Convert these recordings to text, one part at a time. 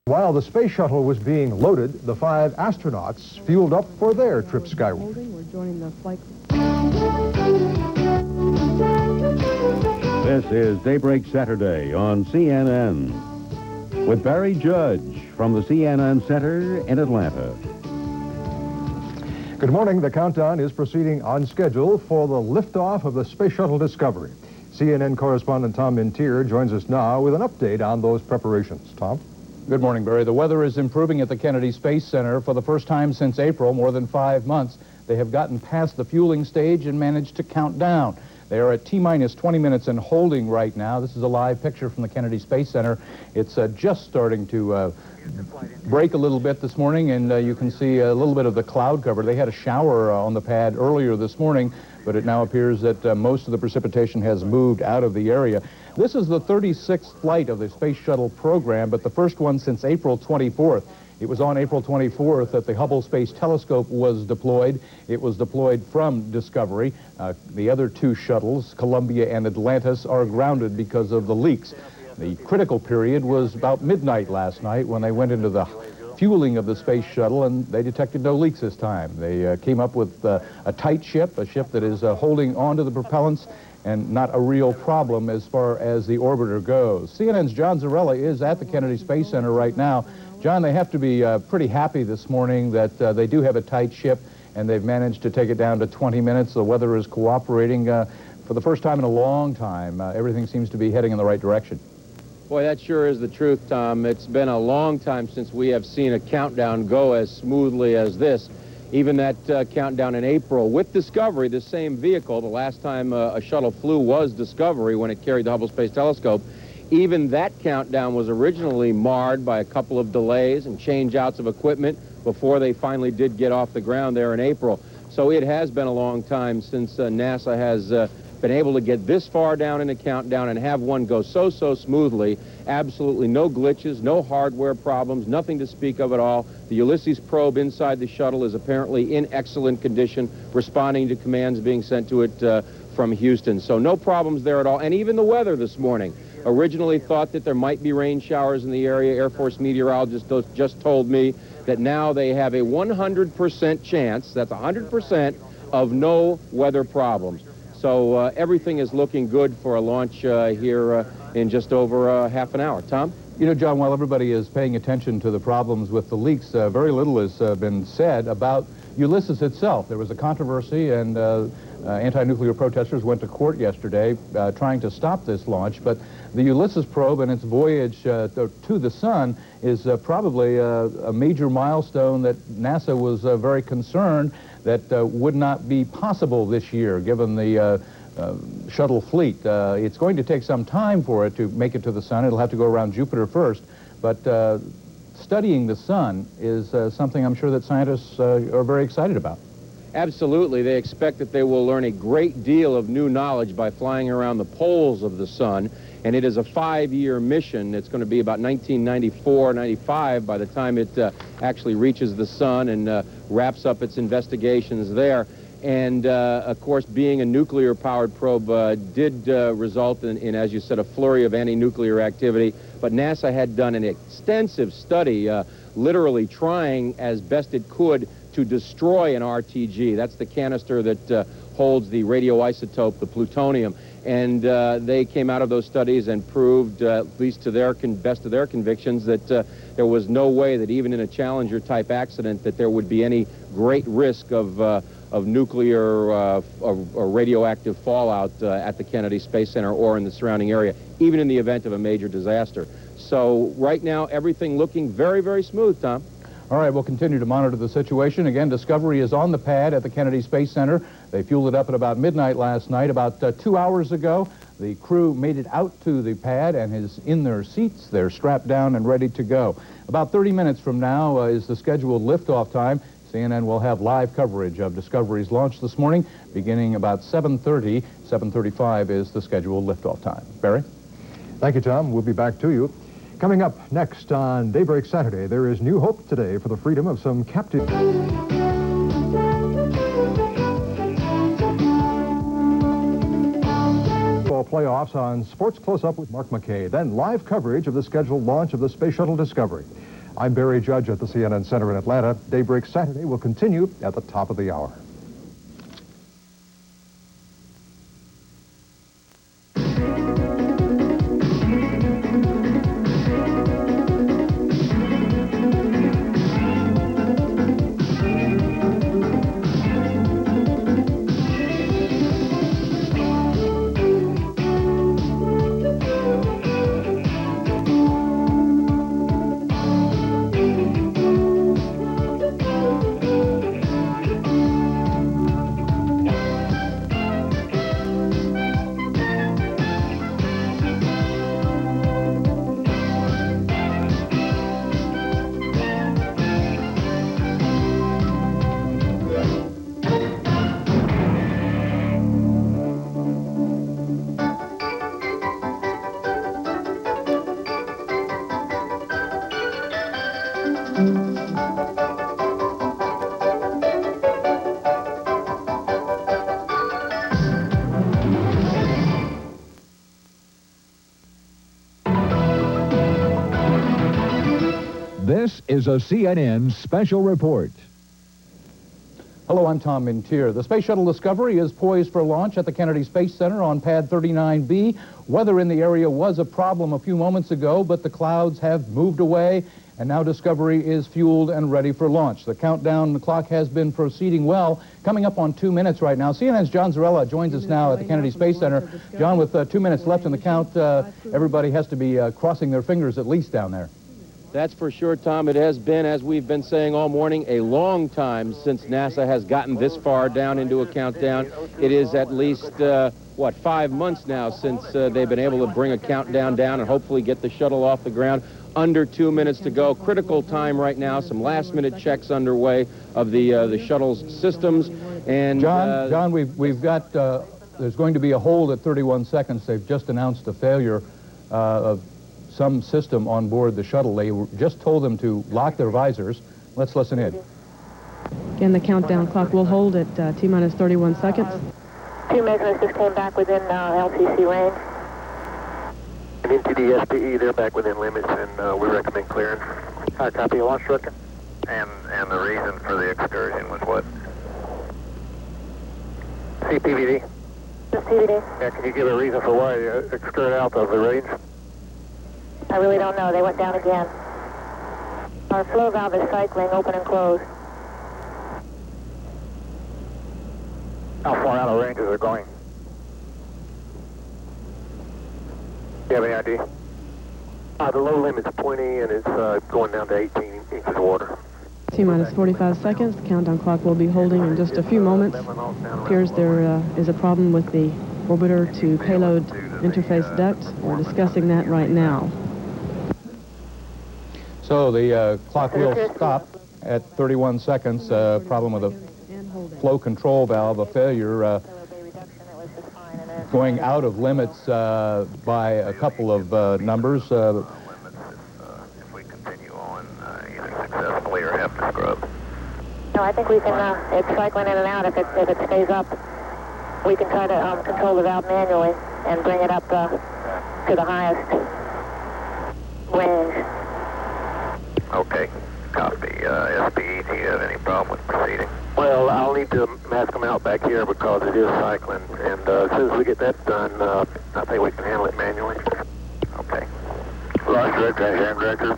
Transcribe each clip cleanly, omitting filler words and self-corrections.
While the space shuttle was being loaded, the 5 astronauts fueled up for their trip skyward. We're joining the flight. This is Daybreak Saturday on CNN with Barry Judge from the CNN Center in Atlanta. Good morning. The countdown is proceeding on schedule for the liftoff of the Space Shuttle Discovery. CNN correspondent Tom Mintier joins us now with an update on those preparations. Tom? Good morning, Barry. The weather is improving at the Kennedy Space Center for the first time since April, more than 5 months. They have gotten past the fueling stage and managed to count down. They are at T-minus 20 minutes and holding right now. This is a live picture from the Kennedy Space Center. It's just starting to break a little bit this morning, and you can see a little bit of the cloud cover. They had a shower on the pad earlier this morning, but it now appears that most of the precipitation has moved out of the area. This is the 36th flight of the Space Shuttle program, but the first one since April 24th. It was on April 24th that the Hubble Space Telescope was deployed. It was deployed from Discovery. The other 2 shuttles, Columbia and Atlantis, are grounded because of the leaks. The critical period was about midnight last night when they went into the fueling of the space shuttle, and they detected no leaks this time. They came up with a tight ship, a ship that is holding onto the propellants, and not a real problem as far as the orbiter goes. CNN's John Zarella is at the Kennedy Space Center right now. John, they have to be pretty happy this morning that they do have a tight ship, and they've managed to take it down to 20 minutes. The weather is cooperating for the first time in a long time. Everything seems to be heading in the right direction. Boy, that sure is the truth, Tom. It's been a long time since we have seen a countdown go as smoothly as this. Even that countdown in April with Discovery, the same vehicle, the last time a shuttle flew was Discovery when it carried the Hubble Space Telescope. Even that countdown was originally marred by a couple of delays and change-outs of equipment before they finally did get off the ground there in April. So it has been a long time since NASA has been able to get this far down in the countdown and have one go so smoothly. Absolutely no glitches, no hardware problems, nothing to speak of at all. The Ulysses probe inside the shuttle is apparently in excellent condition, responding to commands being sent to it from Houston. So no problems there at all. And even the weather this morning. Originally thought that there might be rain showers in the area. Air Force meteorologists just told me that now they have a 100% chance, that's 100%, of no weather problems. So everything is looking good for a launch here in just over half an hour. Tom? You know, John, while everybody is paying attention to the problems with the leaks, very little has been said about Ulysses itself. There was a controversy, and anti-nuclear protesters went to court yesterday trying to stop this launch, but the Ulysses probe and its voyage to the sun is probably a major milestone that NASA was very concerned that would not be possible this year, given the shuttle fleet. It's going to take some time for it to make it to the sun. It'll have to go around Jupiter first, but studying the sun is something I'm sure that scientists are very excited about. Absolutely. They expect that they will learn a great deal of new knowledge by flying around the poles of the sun, and it is a 5-year mission. It's going to be about 1994, 95 by the time it actually reaches the sun and wraps up its investigations there. And, of course, being a nuclear-powered probe did result in, as you said, a flurry of anti-nuclear activity. But NASA had done an extensive study, literally trying as best it could to destroy an RTG. That's the canister that holds the radioisotope, the plutonium. And they came out of those studies and proved, at least to their best of their convictions, that there was no way that even in a Challenger-type accident that there would be any great risk of nuclear or radioactive fallout at the Kennedy Space Center or in the surrounding area, even in the event of a major disaster. So right now, everything looking very smooth, Tom. All right, we'll continue to monitor the situation. Again, Discovery is on the pad at the Kennedy Space Center. They fueled it up at about midnight last night. About 2 hours ago, the crew made it out to the pad and is in their seats. They're strapped down and ready to go. About 30 minutes from now is the scheduled liftoff time. CNN will have live coverage of Discovery's launch this morning, beginning about 7:30. 7:35 is the scheduled liftoff time. Barry? Thank you, Tom. We'll be back to you. Coming up next on Daybreak Saturday, there is new hope today for the freedom of some captive... Playoffs on Sports Close-Up with Mark McKay. Then live coverage of the scheduled launch of the Space Shuttle Discovery. I'm Barry Judge at the CNN Center in Atlanta. Daybreak Saturday will continue at the top of the hour. This is a CNN special report. Hello, I'm Tom Mintier. The Space Shuttle Discovery is poised for launch at the Kennedy Space Center on Pad 39B. Weather in the area was a problem a few moments ago, but the clouds have moved away, and now Discovery is fueled and ready for launch. The countdown clock has been proceeding well, coming up on 2 minutes right now. CNN's John Zarella joins us now at the Kennedy Space Center. John, with 2 minutes left in the count, everybody has to be crossing their fingers at least down there. That's for sure, Tom. It has been, as we've been saying all morning, a long time since NASA has gotten this far down into a countdown. It is at least, 5 months now since they've been able to bring a countdown down and hopefully get the shuttle off the ground. Under 2 minutes to go. Critical time right now. Some last-minute checks underway of the shuttle's systems. And John, we've got there's going to be a hold at 31 seconds. They've just announced a failure of some system on board the shuttle. They just told them to lock their visors. Let's listen in. Again, the countdown clock will hold at T-minus 31 seconds. 2 measurements just came back within LTC range. And into the SPE, they're back within limits, and we recommend clearance. Copy, launch director. And the reason for the excursion was what? CPVD. Just CVD. Yeah, can you give a reason for why you excurred out of the range? I really don't know. They went down again. Our flow valve is cycling, open and closed. How far out of range is it going? Do you have any idea? The low limit's 20, and it's going down to 18 inches of water. T-minus 45 seconds. The countdown clock will be holding in just a few moments. Appears there is a problem with the orbiter to payload interface duct. We're discussing that right now. So the clock will stop at 31 seconds. Problem with the flow control valve, a failure going out of limits by a couple of numbers. If we continue on either successfully or have to scrub. No, I think we can, it's cycling in and out. If it stays up, we can try to control the valve manually and bring it up to the highest range. Okay, copy. SPE, do you have any problem with proceeding? Well, I'll need to mask them out back here because it is cycling, and as soon as we get that done, I think we can handle it manually. Okay. Launch director, engineering director.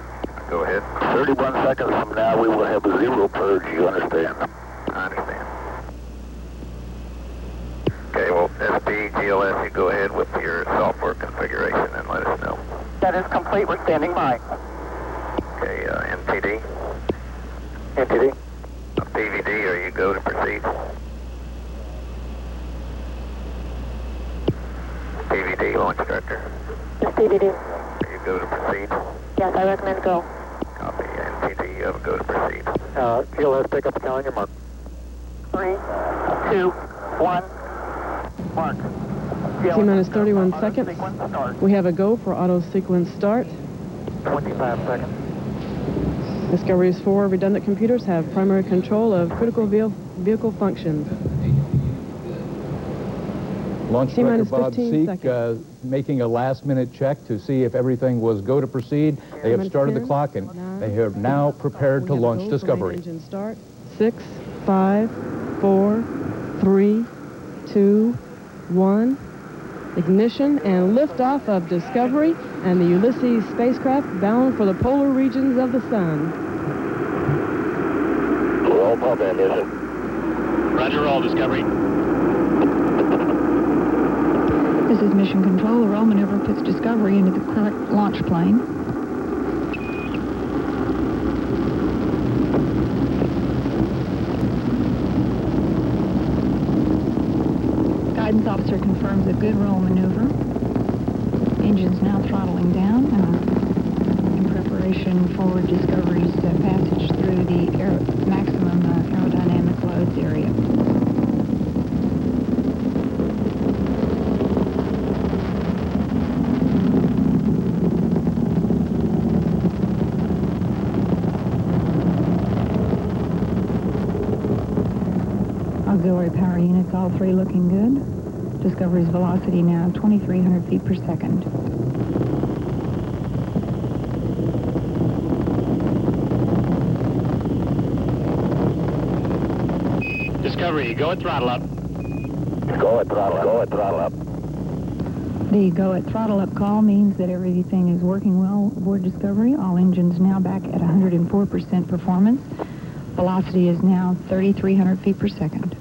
Go ahead. 31 seconds from now, we will have a zero purge, you understand? I understand. Okay, well, SPE, GLS, you go ahead with your software configuration and let us know. That is complete. We're standing by. Okay, NTD? NTD? PVD, are you go to proceed? PVD, launch director. Just PVD. Are you go to proceed? Yes, I recommend go. Copy, NTD, you have a go to proceed. GLS, pick up the calendar, mark. 3, 2, 1, mark. T-minus 31 seconds. We have a go for auto sequence start. 25 seconds. Discovery's 4 redundant computers have primary control of critical vehicle functions. Launch Director T-minus Bob 15 Seek seconds. making a last-minute check to see if everything was go to proceed. They have T-minus started 10, the clock, and 9, they are now prepared to We have a launch go for main Discovery. engine start. 6, 5, 4, 3, 2, 1. Ignition and liftoff of Discovery and the Ulysses spacecraft bound for the polar regions of the sun. Roll pump ignition. Roger, roll, Discovery. This is Mission Control. The roll maneuver puts Discovery into the correct launch plane. Guidance officer confirms a good roll maneuver. Engine's now throttling down in preparation for Discovery's passage through the maximum aerodynamic loads area. Auxiliary power units, all three looking good. Discovery's velocity now 2,300 feet per second. Discovery, go at throttle up. Go at throttle up. Go at throttle up. The go at throttle up call means that everything is working well aboard Discovery. All engines now back at 104% performance. Velocity is now 3,300 feet per second.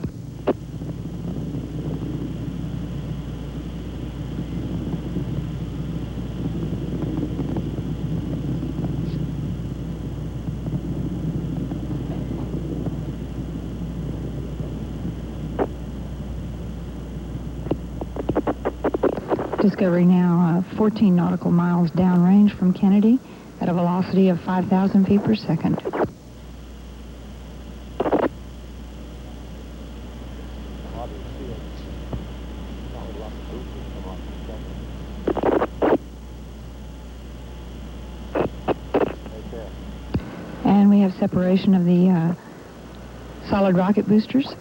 Discovery now 14 nautical miles downrange from Kennedy at a velocity of 5,000 feet per second. And we have separation of the solid rocket boosters.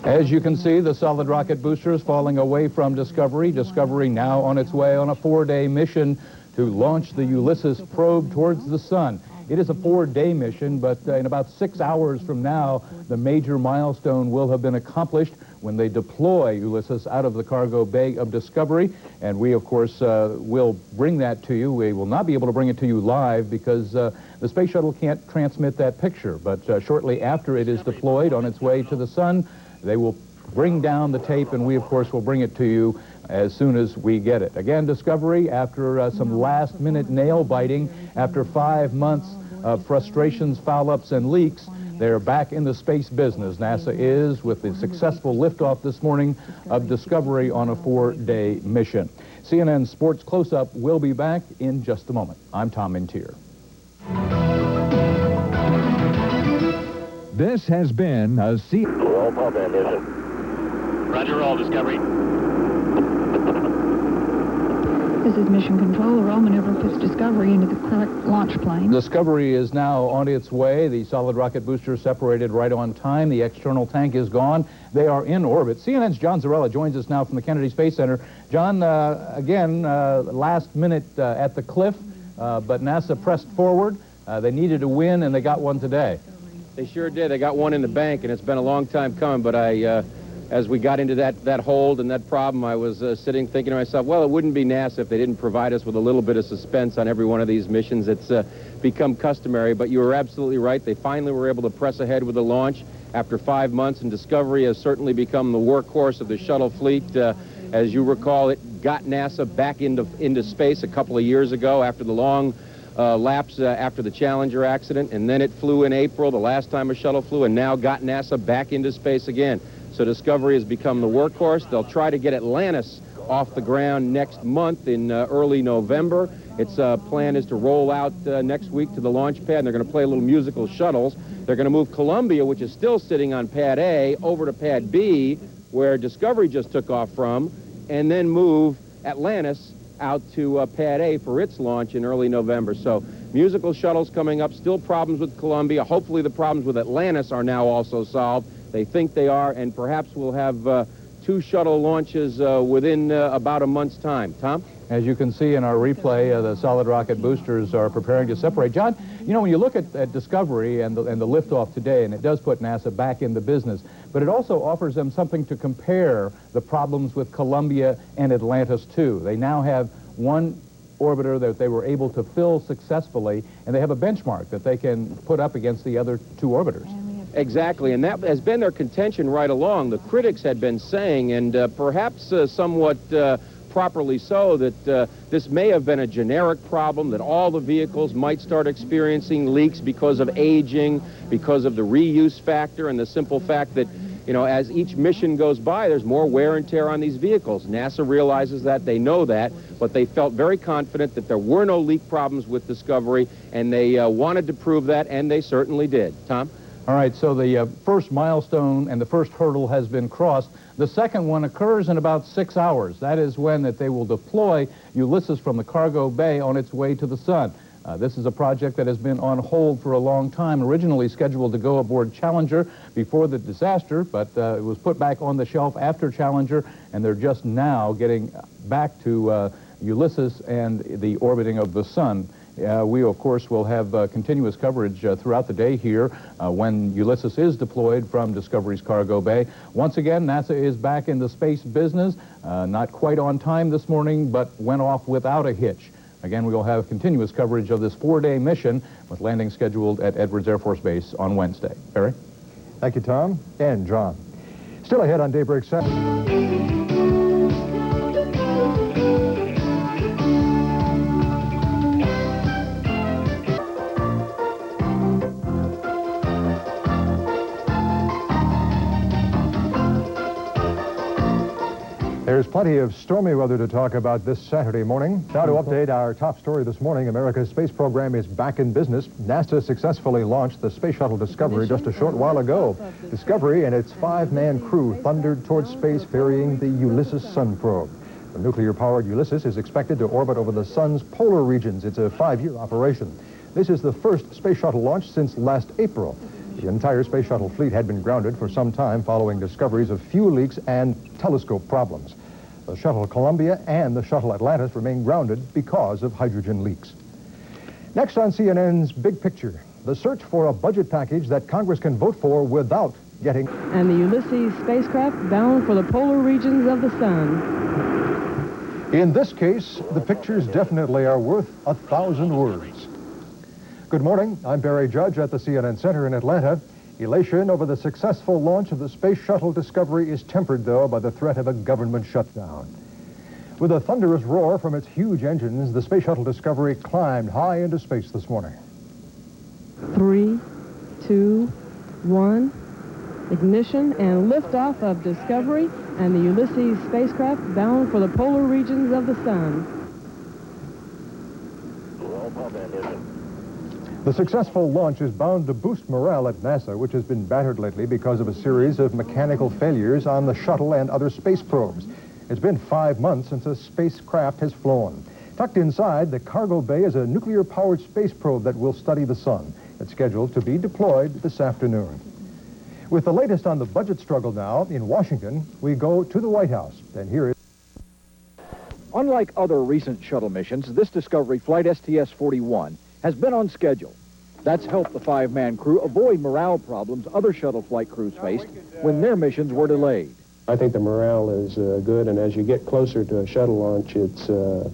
As you can see, the solid rocket booster is falling away from Discovery. Discovery now on its way on a 4-day mission to launch the Ulysses probe towards the sun. It is a 4-day mission, but in about 6 hours from now, the major milestone will have been accomplished when they deploy Ulysses out of the cargo bay of Discovery. And we, of course, will bring that to you. We will not be able to bring it to you live because the space shuttle can't transmit that picture. But shortly after it is deployed on its way to the sun, they will bring down the tape, and we, of course, will bring it to you as soon as we get it. Again, Discovery, after some last-minute nail-biting, after 5 months of frustrations, foul-ups, and leaks, they're back in the space business. NASA is, with the successful liftoff this morning of Discovery on a 4-day mission. CNN Sports Close-Up will be back in just a moment. I'm Tom Mintier. This has been a Roll pump ignition. Roger, roll, Discovery. This is Mission Control. The roll maneuver puts Discovery into the correct launch plane. Discovery is now on its way. The solid rocket booster separated right on time. The external tank is gone. They are in orbit. CNN's John Zarella joins us now from the Kennedy Space Center. John, again, last minute at the cliff, but NASA pressed forward. They needed a win, and they got one today. They sure did. They got one in the bank, and it's been a long time coming, but as we got into that hold and that problem, I was sitting thinking to myself, well, it wouldn't be NASA if they didn't provide us with a little bit of suspense on every one of these missions. It's become customary, but you were absolutely right. They finally were able to press ahead with the launch after 5 months, and Discovery has certainly become the workhorse of the shuttle fleet. As you recall, it got NASA back into space a couple of years ago after the long lapse after the Challenger accident, and then it flew in April, the last time a shuttle flew, and now got NASA back into space again. So Discovery has become the workhorse. They'll try to get Atlantis off the ground next month in early November. Its plan is to roll out next week to the launch pad, and they're going to play little musical shuttles. They're going to move Columbia, which is still sitting on pad A, over to pad B, where Discovery just took off from, and then move Atlantis out to Pad A for its launch in early November. So musical shuttles coming up, still problems with Columbia. Hopefully the problems with Atlantis are now also solved. They think they are, and perhaps we'll have 2 shuttle launches within about a month's time. Tom? As you can see in our replay, the solid rocket boosters are preparing to separate. John, you know, when you look at Discovery and the liftoff today, and it does put NASA back in the business, but it also offers them something to compare the problems with Columbia and Atlantis to. They now have one orbiter that they were able to fill successfully, and they have a benchmark that they can put up against the other 2 orbiters. Exactly, and that has been their contention right along. The critics had been saying, and perhaps somewhat properly so, that this may have been a generic problem, that all the vehicles might start experiencing leaks because of aging, because of the reuse factor, and the simple fact that, you know, as each mission goes by, there's more wear and tear on these vehicles. NASA realizes that, they know that, but they felt very confident that there were no leak problems with Discovery, and they wanted to prove that, and they certainly did. Tom? All right, so the first milestone and the first hurdle has been crossed. The second one occurs in about 6 hours. That is when that they will deploy Ulysses from the cargo bay on its way to the sun. This is a project that has been on hold for a long time, originally scheduled to go aboard Challenger before the disaster, but it was put back on the shelf after Challenger, and they're just now getting back to Ulysses and the orbiting of the sun. We, of course, will have continuous coverage throughout the day here when Ulysses is deployed from Discovery's cargo bay. Once again, NASA is back in the space business, not quite on time this morning, but went off without a hitch. Again, we will have continuous coverage of this 4-day mission with landing scheduled at Edwards Air Force Base on Wednesday. Barry? Thank you, Tom and John. Still ahead on Daybreak 7. There's plenty of stormy weather to talk about this Saturday morning. Now to update our top story this morning, America's space program is back in business. NASA successfully launched the Space Shuttle Discovery just a short while ago. Discovery and its 5-man crew thundered towards space ferrying the Ulysses sun probe. The nuclear-powered Ulysses is expected to orbit over the sun's polar regions. It's a 5-year operation. This is the first space shuttle launch since last April. The entire space shuttle fleet had been grounded for some time following discoveries of fuel leaks and telescope problems. The shuttle Columbia and the shuttle Atlantis remain grounded because of hydrogen leaks. Next on CNN's Big Picture, the search for a budget package that Congress can vote for without getting... And the Ulysses spacecraft bound for the polar regions of the sun. In this case, the pictures definitely are worth 1,000 words. Good morning. I'm Barry Judge at the CNN Center in Atlanta. Elation over the successful launch of the Space Shuttle Discovery is tempered, though, by the threat of a government shutdown. With a thunderous roar from its huge engines, the Space Shuttle Discovery climbed high into space this morning. 3, 2, 1. Ignition and liftoff of Discovery and the Ulysses spacecraft bound for the polar regions of the sun. The successful launch is bound to boost morale at NASA, which has been battered lately because of a series of mechanical failures on the shuttle and other space probes. It's been 5 months since a spacecraft has flown. Tucked inside the cargo bay is a nuclear-powered space probe that will study the sun. It's scheduled to be deployed this afternoon. With the latest on the budget struggle now, in Washington, we go to the White House. And here is... Unlike other recent shuttle missions, this Discovery flight STS-41 has been on schedule. That's helped the 5-man crew avoid morale problems other shuttle flight crews faced when their missions were delayed. I think the morale is good, and as you get closer to a shuttle launch, the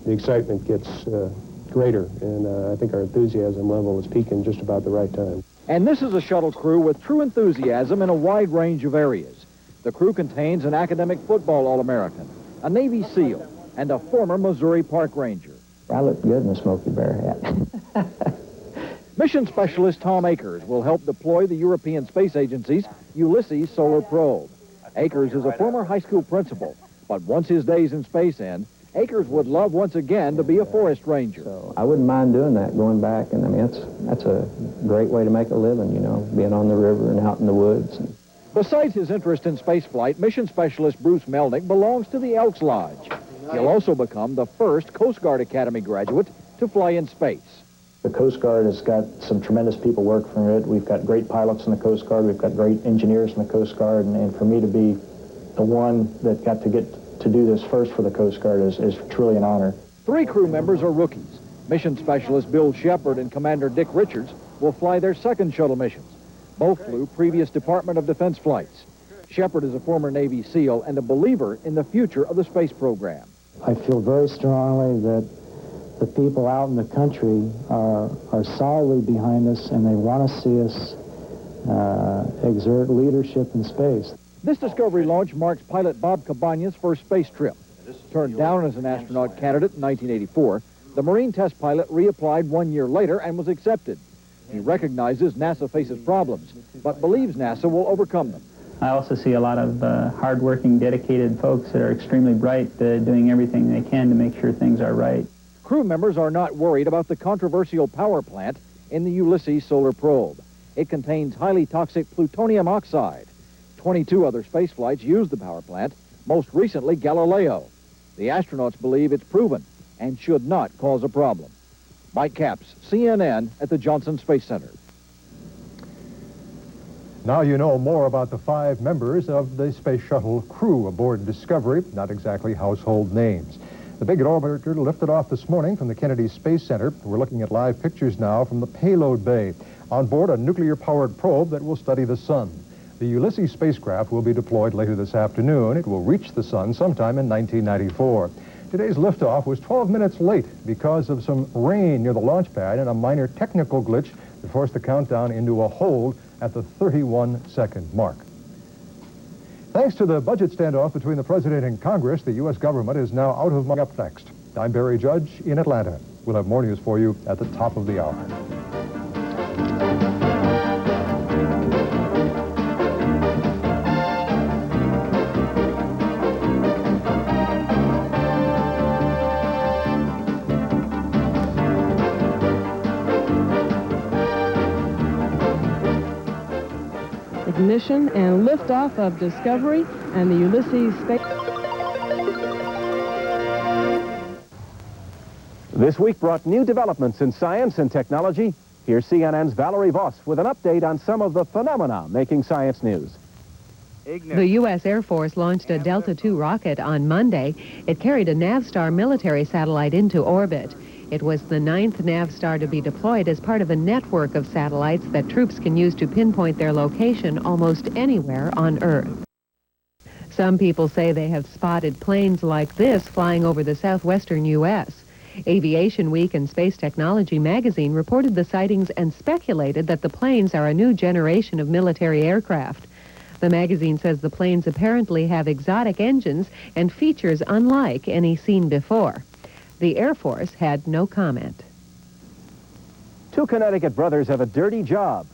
excitement gets greater, and I think our enthusiasm level is peaking just about the right time. And this is a shuttle crew with true enthusiasm in a wide range of areas. The crew contains an academic football All-American, a Navy SEAL, and a former Missouri Park Ranger. I look good in a Smokey Bear hat. Mission specialist Tom Akers will help deploy the European Space Agency's Ulysses solar probe. Akers is a former high school principal, but once his days in space end, Akers would love once again to be a forest ranger. So I wouldn't mind doing that, going back, and I mean, that's a great way to make a living, you know, being on the river and out in the woods. Besides his interest in spaceflight, mission specialist Bruce Melnick belongs to the Elks Lodge. He'll also become the first Coast Guard Academy graduate to fly in space. The Coast Guard has got some tremendous people working for it. We've got great pilots in the Coast Guard. We've got great engineers in the Coast Guard. And for me to be the one that got to get to do this first for the Coast Guard is truly an honor. 3 crew members are rookies. Mission Specialist Bill Shepard and Commander Dick Richards will fly their second shuttle missions. Both flew previous Department of Defense flights. Shepard is a former Navy SEAL and a believer in the future of the space program. I feel very strongly that the people out in the country are solidly behind us, and they want to see us exert leadership in space. This Discovery launch marks pilot Bob Cabaña's first space trip. Turned down as an astronaut candidate in 1984, the Marine test pilot reapplied 1 year later and was accepted. He recognizes NASA faces problems, but believes NASA will overcome them. I also see a lot of hard-working, dedicated folks that are extremely bright, doing everything they can to make sure things are right. Crew members are not worried about the controversial power plant in the Ulysses solar probe. It contains highly toxic plutonium oxide. 22 other space flights use the power plant, most recently Galileo. The astronauts believe it's proven and should not cause a problem. Mike Capps, CNN at the Johnson Space Center. Now you know more about the 5 members of the Space Shuttle crew aboard Discovery, not exactly household names. The big orbiter lifted off this morning from the Kennedy Space Center. We're looking at live pictures now from the payload bay. On board a nuclear-powered probe that will study the sun. The Ulysses spacecraft will be deployed later this afternoon. It will reach the sun sometime in 1994. Today's liftoff was 12 minutes late because of some rain near the launch pad and a minor technical glitch that forced the countdown into a hold at the 31-second mark. Thanks to the budget standoff between the President and Congress, the U.S. government is now out of money. Up next, I'm Barry Judge in Atlanta. We'll have more news for you at the top of the hour. Ignition and liftoff of Discovery and the Ulysses space. This week brought new developments in science and technology. Here's CNN's Valerie Voss with an update on some of the phenomena making science news. The U.S. Air Force launched a Delta II rocket on Monday. It carried a Navstar military satellite into orbit. It was the 9th Navstar to be deployed as part of a network of satellites that troops can use to pinpoint their location almost anywhere on Earth. Some people say they have spotted planes like this flying over the southwestern U.S. Aviation Week and Space Technology magazine reported the sightings and speculated that the planes are a new generation of military aircraft. The magazine says the planes apparently have exotic engines and features unlike any seen before. The Air Force had no comment. 2 Connecticut brothers have a dirty job.